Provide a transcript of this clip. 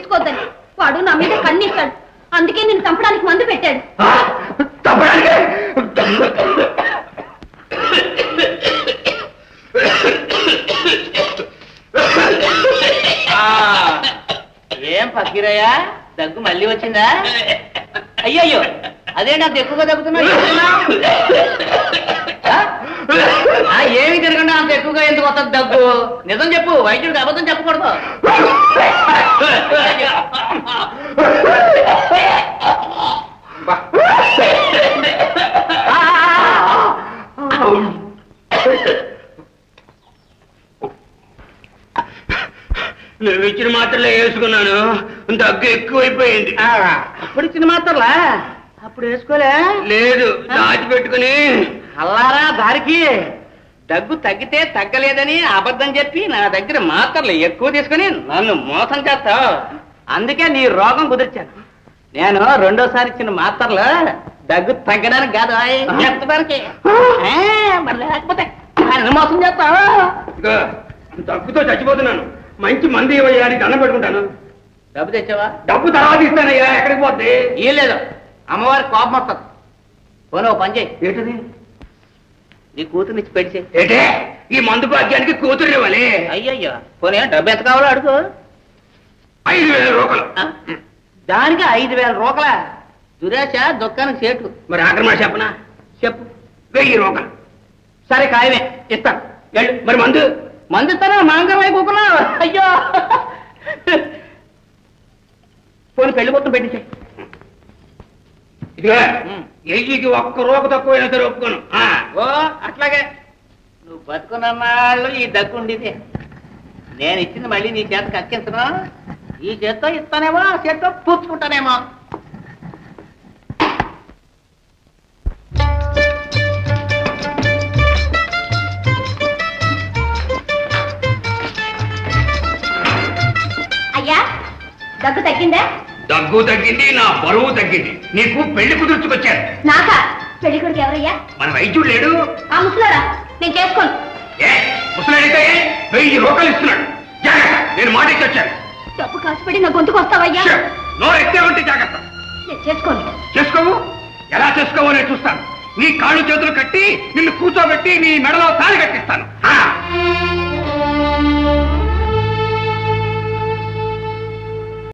ఉంచుకోద్దని. వాడు నా మీద కన్నేశాడు, అందుకే నేను చంపడానికి మందు పెట్టాడు. ఏం పక్కిరయ్యా, దగ్గు మళ్ళీ వచ్చిందా? అయ్యయ్యో, అదే నాకు ఎక్కువగా దగ్గుతున్నా. ఏమి తిరగండి, అంత ఎక్కువగా ఎందుకు వస్తుంది దగ్గు? నిజం చెప్పు, వైద్యుడికి అబద్ధం చెప్పకూడదు. నువ్వు ఇచ్చిన మాత్రలే వేసుకున్నాను, దగ్గు ఎక్కువైపోయింది. అప్పుడు ఇచ్చిన మాత్రలా అప్పుడు వేసుకోలే? లేదు, దాచిపెట్టుకుని. అల్లారా దారికి దగ్గు తగ్గితే తగ్గలేదని అబద్ధం చెప్పి నా దగ్గర మాత్రలు ఎక్కువ తీసుకుని నన్ను మోసం చేస్తావు. అందుకే నీ రోగం కుదిర్చాను. నేను రెండోసారి ఇచ్చిన మాత్రలు దగ్గు తగ్గడానికి కాదు, ఎత్తడానికి. మరి లేకపోతే నన్ను మోసం చేస్తావు. దగ్గుతో చచ్చిపోతున్నాను, మంచి మంది ఇవ్వయ్యాని దండం పెట్టుకుంటాను. డబ్బు తెచ్చావా? డబ్బు తర్వాత ఇస్తానయ్యా, ఎక్కడికి పోద్ది? ఏం లేదు, అమ్మవారి కోపం వస్తుంది. పోనీ పని చేయి. ఏంటది? నీ కూతురునిచ్చి పెళ్లి చేయి. ఏంటే ఈ మందు భాగ్యానికి కూతురు ఇవ్వాలి? అయ్యయ్యో, పోనీ డబ్బు ఎంత కావాలో అడుగు. 5,000 రూపాయలు. దానికి 5,000 రూపాయల? దురాశ దుఃఖానికి చేటు. మరి ఆక్రమణ చెప్పనా? చెప్పు. 1000 రూపాయలు. సరే ఖాయమే, ఇస్తాను. వెళ్ళు. మరి మందు ఇస్తానా? మాంగం అయిపోకున్నావు. అయ్యో, పోనీ పెళ్లి మొత్తం పెట్టించే. ఇదిగా ఎల్జీకి 1 రూపాయి తక్కువైనా సరే ఒప్పుకోను. ఓ అట్లాగే నువ్వు బతుకున్నాళ్ళు ఈ దగ్గు ఉండేది. నేను ఇచ్చింది మళ్ళీ నీ చేత కక్కించను. ఈ చేత్తో ఇస్తానేమో, ఆ చేత్తో పూడ్చుకుంటానేమో. అయ్యా, దగ్గు తగ్గిందా? దగ్గు తగ్గింది, నా బరువు తగ్గింది. నీకు పెళ్లి కుదుర్చుకొచ్చాను. నాకా? పెళ్లి కొడుకు ఎవరయ్యా? మన వైద్యుడు లేడు? ఆ ముసలాడా? నేను చేసుకోను. ముసలాడైతే 1000 రూపాయలు ఇస్తున్నాడు. జాగ్రత్త, నేను మాట ఇచ్చి వచ్చాను. డబ్బు కాసుపడి నా గొంతుకు వస్తావయ్యా? నో ఎత్తే ఉంటే జాగ్రత్త. నేను చేసుకోను. చేసుకోవు? ఎలా చేసుకోవో నేను చూస్తాను. నీ కాళ్ళు చేతులు కట్టి నిన్ను కూర్చోబెట్టి నీ మెడలో తాళి కట్టిస్తాను.